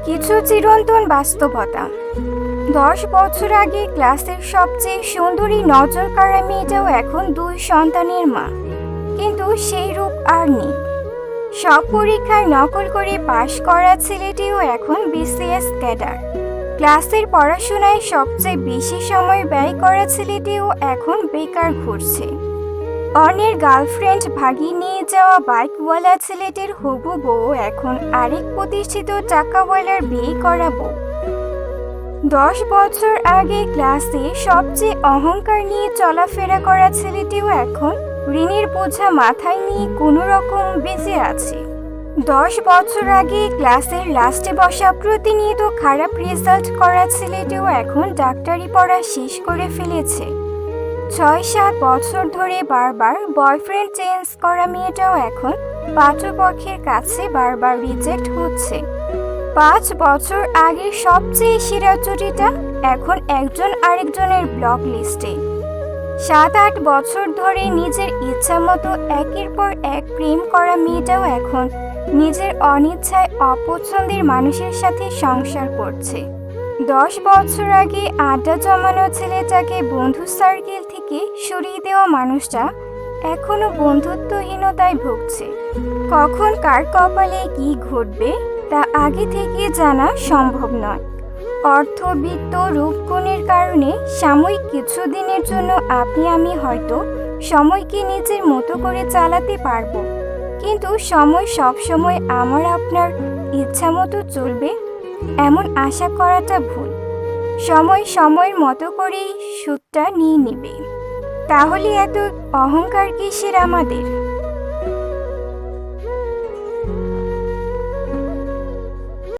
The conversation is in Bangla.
কিছু চিরন্তন বাস্তবতা। 10 বছর আগে ক্লাসের সবচেয়ে সুন্দরী নজর কাড়া মেয়েটাও এখন 2 সন্তানের মা, কিন্তু সেই রূপ আর নেই। সব পরীক্ষায় নকল করে পাশ করা ছেলেটিও এখন বিসিএস ক্যাডার। ক্লাসের পড়াশোনায় সবচেয়ে বেশি সময় ব্যয় করা ছেলেটিও এখন বেকার ঘুরছে। অন্যের গার্লফ্রেন্ড ভাগিয়ে নিয়ে যাওয়া বাইকওয়ালা ছেলেটির হবু বউ এখন আরেক প্রতিষ্ঠিত টাকাওয়ালার বিয়ে করাবো। 10 বছর আগে ক্লাসে সবচেয়ে অহংকার নিয়ে চলাফেরা করা ছেলেটিও এখন ঋণের বোঝা মাথায় নিয়ে কোনো রকম বেঁচে আছে। 10 বছর আগে ক্লাসের লাস্টে বসা প্রতিনিয়ত খারাপ রেজাল্ট করা ছেলেটিও এখন ডাক্তারি পড়া শেষ করে ফেলেছে। 6-7 বছর ধরে বারবার বয়ফ্রেন্ড চেঞ্জ করা মেয়েটাও এখন পাত্রপক্ষের কাছে বারবার রিজেক্ট হচ্ছে। 5 বছর আগের সবচেয়ে সেরা জুটিটা এখন একজন আরেকজনের ব্লক লিস্টে। 7-8 বছর ধরে নিজের ইচ্ছা মতো একের পর এক প্রেম করা মেয়েটাও এখন নিজের অনিচ্ছায় অপছন্দের মানুষের সাথে সংসার করছে। 10 বছর আগে আড্ডা জমানো ছেলেটাকে বন্ধু সার্কেল থেকে সরিয়ে দেওয়া মানুষটা এখনো বন্ধুত্বহীনতায় ভুগছে। কখন কার কপালে কি ঘটবে তা আগে থেকে জানা সম্ভব নয়। অর্থবিত্ত রূপগুণের কারণে সাময়িক কিছুদিনের জন্য আপনি আমি হয়তো সময়কে নিজের মতো করে চালাতে পারবো, কিন্তু সময় সবসময় আমার আপনার ইচ্ছা মতো চলবে এমন আশা করাটা ভুল। সময় সময়ের মতো করেই সুদটা নিয়ে নেবে। তাহলে এত অহংকার কিসের আমাদের?